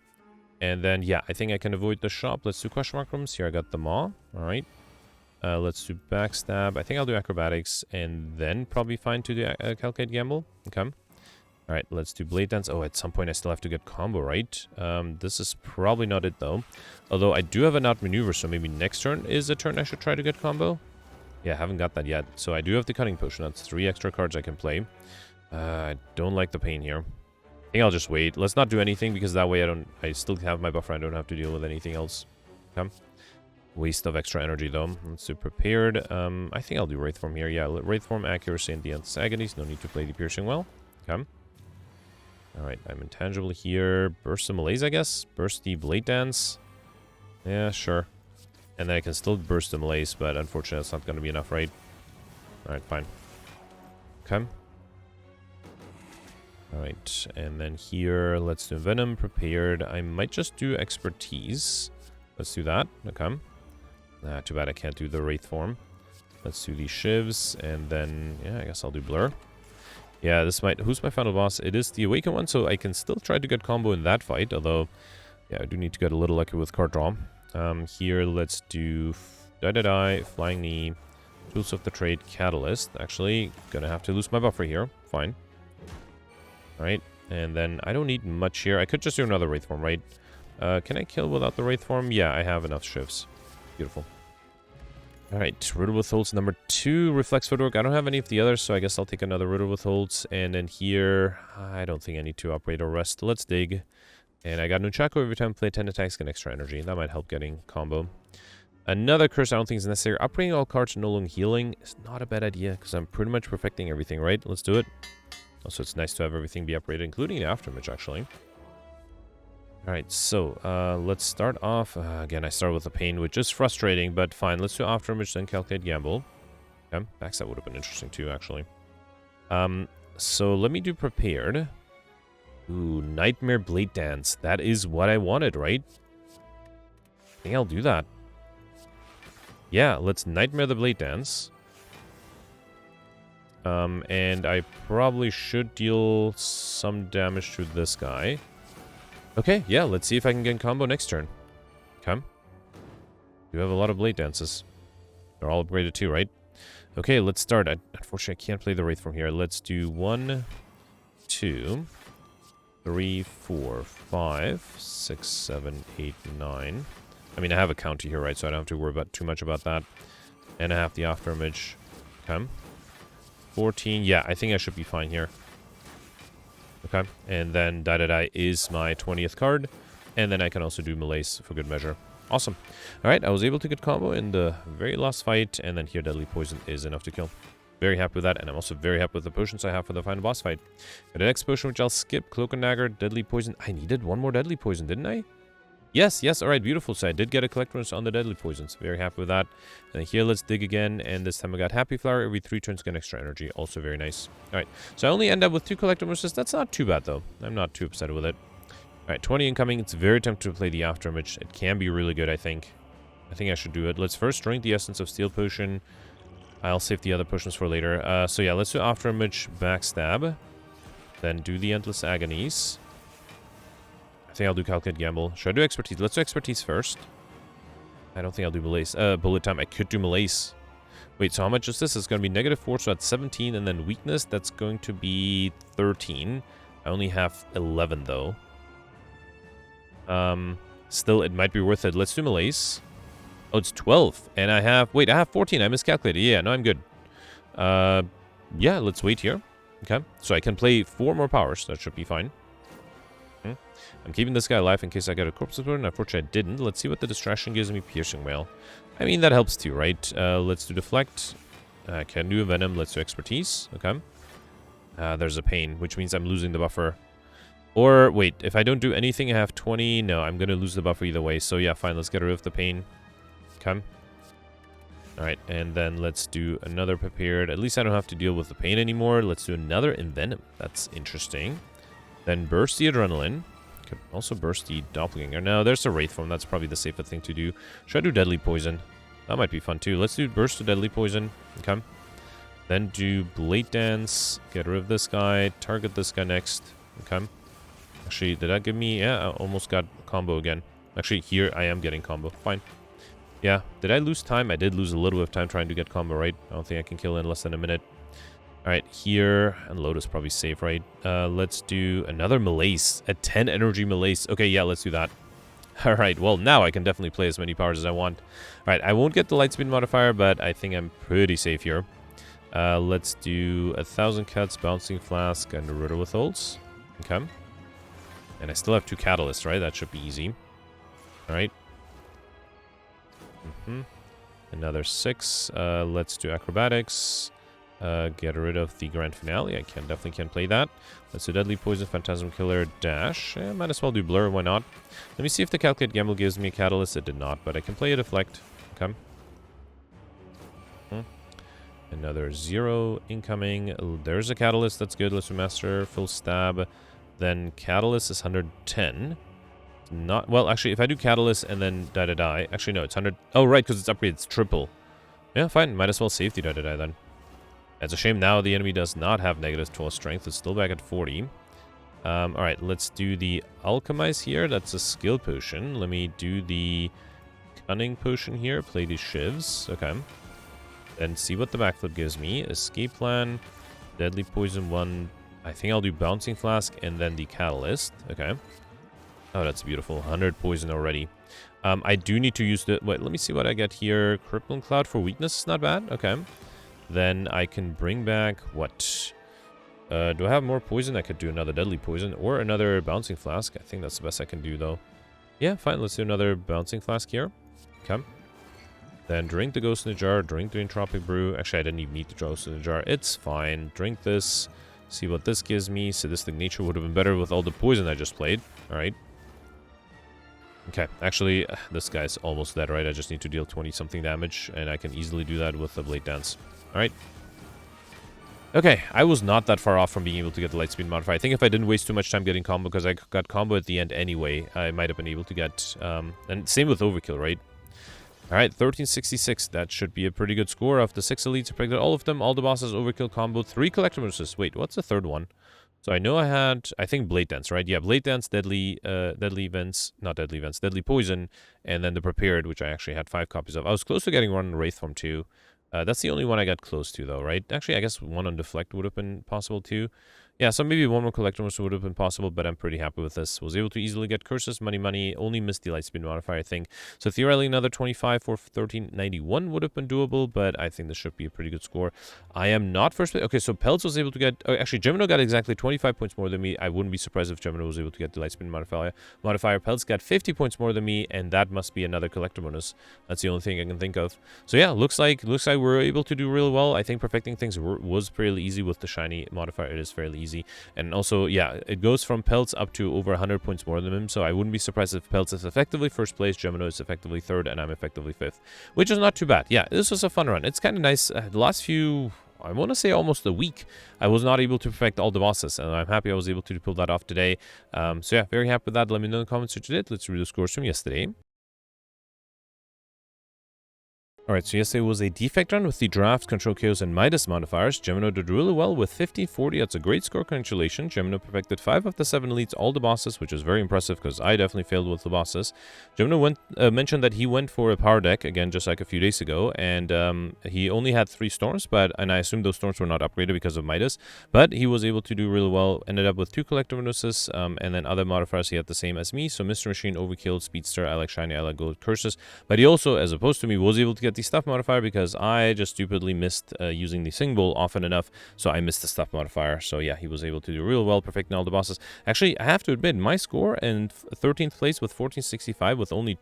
And then, yeah, I think I can avoid the shop. Let's do question mark rooms. Here I got the Maw. Alright. Let's do Backstab. I think I'll do Acrobatics, and then probably fine to do Calculate Gamble. Okay. Alright, let's do Blade Dance. Oh, at some point I still have to get combo, right? This is probably not it, though. Although I do have an outmaneuver, so maybe next turn is a turn I should try to get combo. Yeah, I haven't got that yet. So I do have the Cutting Potion. That's 3 extra cards I can play. I don't like the pain here. I think I'll just wait. Let's not do anything, because that way I still have my buffer. I don't have to deal with anything else. Okay. Waste of extra energy, though. Let's do Prepared. I think I'll do Wraith Form here. Yeah, Wraith Form, Accuracy, and the Endless Agonies. No need to play the Piercing Well. Okay. Alright, I'm intangible here. Burst the Malaise, I guess. Burst the Blade Dance. Yeah, sure. And then I can still burst the Malaise, but unfortunately that's not going to be enough, right? Alright, fine. Okay. Alright, and then here, let's do Venom, Prepared. I might just do Expertise. Let's do that. Okay. Too bad I can't do the Wraith Form. Let's do these Shivs, and then, yeah, I guess I'll do Blur. Yeah, this might... Who's my final boss? It is the Awakened one, so I can still try to get combo in that fight, although, yeah, I do need to get a little lucky with card draw. Here, let's do Flying Knee, Tools of the Trade, Catalyst. Actually, gonna have to lose my buffer here. Fine. Alright, and then I don't need much here. I could just do another Wraith Form, right? Can I kill without the Wraith Form? Yeah, I have enough shifts. Beautiful. Alright, Riddle with Holds number 2, Reflex Footwork. I don't have any of the others, so I guess I'll take another Riddle with Holds. And then here, I don't think I need to operate or rest. Let's dig. And I got Nunchaku every time I play 10 attacks, get extra energy. That might help getting combo. Another curse I don't think is necessary. Upgrading all cards to no long healing is not a bad idea, because I'm pretty much perfecting everything, right? Let's do it. Also, it's nice to have everything be upgraded, including the Afterimage, actually. Alright, so, let's start off. Again, I start with the pain, which is frustrating, but fine. Let's do Afterimage, then Calculate Gamble. Okay, Backstab would have been interesting too, actually. So let me do Prepared. Ooh, Nightmare Blade Dance. That is what I wanted, right? I think I'll do that. Yeah, let's Nightmare the Blade Dance. And I probably should deal some damage to this guy. Okay, yeah, let's see if I can get combo next turn. Okay. You have a lot of Blade Dances. They're all upgraded too, right? Okay, let's start. Unfortunately, I can't play the Wraith from here. Let's do 1, 2, 3, 4, 5, 6, 7, 8, 9. I mean, I have a counter here, right? So I don't have to worry about too much about that. And I have the Afterimage. Okay. 14. Yeah, I think I should be fine here. Okay. And then Die is my 20th card. And then I can also do Malaise for good measure. Awesome. Alright, I was able to get combo in the very last fight. And then here Deadly Poison is enough to kill. Very happy with that. And I'm also very happy with the potions I have for the final boss fight. The next potion, which I'll skip. Cloak and Dagger, Deadly Poison. I needed one more Deadly Poison, didn't I? Yes, yes, alright, beautiful. So I did get a collector's on the Deadly Poisons. Very happy with that. And here, let's dig again. And this time I got Happy Flower. Every 3 turns, get extra energy. Also very nice. Alright, so I only end up with 2 collector's. That's not too bad, though. I'm not too upset with it. Alright, 20 incoming. It's very tempting to play the Afterimage. It can be really good, I think. I think I should do it. Let's first drink the Essence of Steel Potion. I'll save the other potions for later. So yeah, let's do Afterimage, Backstab. Then do the Endless Agonies. I think I'll do Calculate Gamble. Should I do Expertise? Let's do Expertise first. I don't think I'll do Malaise. Bullet Time. I could do Malaise. Wait, so how much is this? It's going to be -4, so that's 17. And then Weakness, that's going to be 13. I only have 11, though. Still, it might be worth it. Let's do Malaise. Oh, it's 12. And I have... Wait, I have 14. I miscalculated. Yeah, no, I'm good. Yeah, let's wait here. Okay. So I can play 4 more powers. That should be fine. I'm keeping this guy alive in case I get a corpse explosion. Unfortunately, I didn't. Let's see what the distraction gives me. Piercing Whale. I mean, that helps too, right? Let's do Deflect. Can do a Venom. Let's do Expertise. Okay. There's a Pain, which means I'm losing the buffer. Or, wait, if I don't do anything, I have 20. No, I'm going to lose the buffer either way. So, yeah, fine. Let's get rid of the Pain. Okay. Alright, and then let's do another Prepared. At least I don't have to deal with the Pain anymore. Let's do another Envenom. That's interesting. Then Burst the Adrenaline. Could also burst the Doppelganger. Now, there's a Wraith Form. That's probably the safer thing to do. Should I do Deadly Poison? That might be fun, too. Let's do Burst to Deadly Poison. Okay. Then do Blade Dance. Get rid of this guy. Target this guy next. Okay. Actually, did that give me... Yeah, I almost got combo again. Actually, here I am getting combo. Fine. Yeah. Did I lose time? I did lose a little bit of time trying to get combo, right? I don't think I can kill in less than a minute. Alright, here, and Lotus probably safe, right? Let's do another Malaise, a 10 energy Malaise. Okay, yeah, let's do that. Alright, well, now I can definitely play as many powers as I want. Alright, I won't get the Lightspeed modifier, but I think I'm pretty safe here. Let's do 1,000 Cuts, Bouncing Flask, and Riddle with Ults. Okay. And I still have 2 Catalysts, right? That should be easy. Alright. Another 6. Let's do Acrobatics. Get rid of the Grand Finale. I definitely can play that. Let's do Deadly Poison, Phantasm Killer, Dash. Might as well do Blur, why not? Let me see if the Calculate Gamble gives me a Catalyst. It did not, but I can play a Deflect. Okay. Another 0 incoming. There's a Catalyst. That's good. Let's do Master, Full Stab. Then Catalyst is 110. Not well, actually, if I do Catalyst and then die. Actually, no, it's 100. Oh, right, because it's upgraded. It's triple. Yeah, fine. Might as well save the die then. It's a shame now the enemy does not have negative 12 strength. It's still back at 40. Alright, let's do the Alchemize here. That's a skill potion. Let me do the Cunning potion here. Play these Shivs. Okay. Then see what the backflip gives me. Escape Plan. Deadly Poison 1. I think I'll do Bouncing Flask and then the Catalyst. Okay. Oh, that's beautiful. 100 poison already. I do need to use the... Wait, let me see what I get here. Crippling Cloud for weakness is not bad. Okay. Then I can bring back what? Do I have more poison? I could do another Deadly Poison or another Bouncing Flask. I think that's the best I can do, though. Yeah, fine. Let's do another Bouncing Flask here. Okay. Then drink the Ghost in the Jar. Drink the Entropic Brew. Actually, I didn't even need the Ghost in the Jar. It's fine. Drink this. See what this gives me. Sadistic Nature would have been better with all the poison I just played. Alright. Okay, actually, this guy's almost dead, right? I just need to deal 20-something damage, and I can easily do that with the Blade Dance. Alright. Okay, I was not that far off from being able to get the Lightspeed modifier. I think if I didn't waste too much time getting combo, because I got combo at the end anyway, I might have been able to get... and same with Overkill, right? Alright, 1366. That should be a pretty good score. Of the 6 elites, I predicted all of them. All the bosses, Overkill combo. 3 Collector Bonuses. Wait, what's the third one? So I know I had, I think, Blade Dance, right? Yeah, Blade Dance, Deadly Events, not Deadly Events, Deadly Poison, and then the Prepared, which I actually had 5 copies of. I was close to getting one on Wraith Form too. That's the only one I got close to, though, right? Actually, I guess one on Deflect would have been possible too. Yeah, so maybe one more Collector would have been possible, but I'm pretty happy with this. Was able to easily get Curses, money, only missed the Lightspeed modifier, I think. So theoretically, another 25 for 1391 would have been doable, but I think this should be a pretty good score. I am not first place. Okay, so Peltz was able to get... Oh, actually, Gemino got exactly 25 points more than me. I wouldn't be surprised if Gemino was able to get the Lightspeed modifier. Peltz got 50 points more than me, and that must be another Collector bonus. That's the only thing I can think of. So yeah, looks like we're able to do really well. I think perfecting things was fairly easy with the shiny modifier. It is fairly easy. And also, yeah, it goes from Peltz up to over 100 points more than him, so I wouldn't be surprised if Peltz is effectively first place, Gemino is effectively third, and I'm effectively fifth, which is not too bad. Yeah, this was a fun run. It's kind of nice. The last few, I want to say almost a week, I was not able to perfect all the bosses, and I'm happy I was able to pull that off today. So yeah, very happy with that. Let me know in the comments what you did. Let's read the scores from yesterday. Alright, so yesterday was a defect run with the Draft, Control Chaos, and Midas modifiers. Gemino did really well with 1540. That's a great score, congratulations. Gemino perfected 5 of the 7 elites, all the bosses, which is very impressive because I definitely failed with the bosses. Gemino mentioned that he went for a power deck, again, just like a few days ago, and he only had 3 storms, and I assume those storms were not upgraded because of Midas, but he was able to do really well, ended up with 2 Collector bonuses, and then other modifiers he had the same as me, so Mr. Machine, Overkill, Speedster, I like Shiny, I like Gold, Curses, but he also, as opposed to me, was able to get the stuff modifier because I just stupidly missed using the sing bowl often enough, so I missed the stuff modifier. So yeah, he was able to do real well, perfecting all the bosses. Actually, I have to admit, my score in 13th place with 1465 with only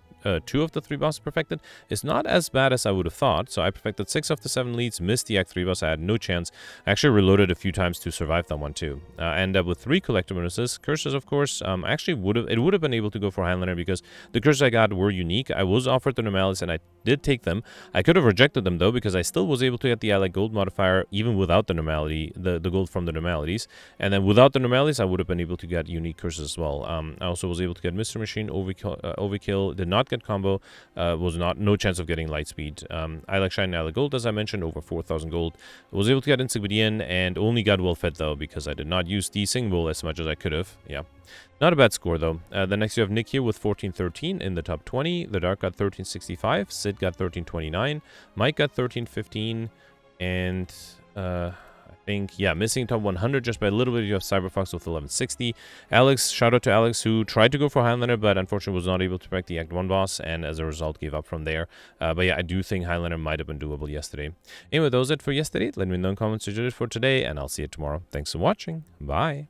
2 of the 3 bosses perfected is not as bad as I would have thought. So I perfected 6 of the 7 leads, missed the Act 3 boss. I had no chance. I actually reloaded a few times to survive that one too. And with 3 collector bonuses, curses, of course, actually would have been able to go for Highlander because the curses I got were unique. I was offered the normalities and I did take them. I could have rejected them though because I still was able to get the allied gold modifier even without the normality, the gold from the normalities. And then without the normalities, I would have been able to get unique curses as well. I also was able to get Mr. Machine, Overkill, did not get combo, no chance of getting light speed. I like Shine and Allied Gold, as I mentioned, over 4,000 gold. I was able to get Insignifiant and only got well fed though because I did not use the sing bowl as much as I could have. Yeah. Not a bad score, though. Then next you have Nick here with 1413 in the top 20. The Dark got 1365. Sid got 1329. Mike got 1315. And I think, yeah, missing top 100 just by a little bit. You have Cyberfox with 1160. Alex, shout out to Alex, who tried to go for Highlander, but unfortunately was not able to break the Act 1 boss, and as a result gave up from there. But yeah, I do think Highlander might have been doable yesterday. Anyway, that was it for yesterday. Let me know in the comments what you did for today, and I'll see you tomorrow. Thanks for watching. Bye.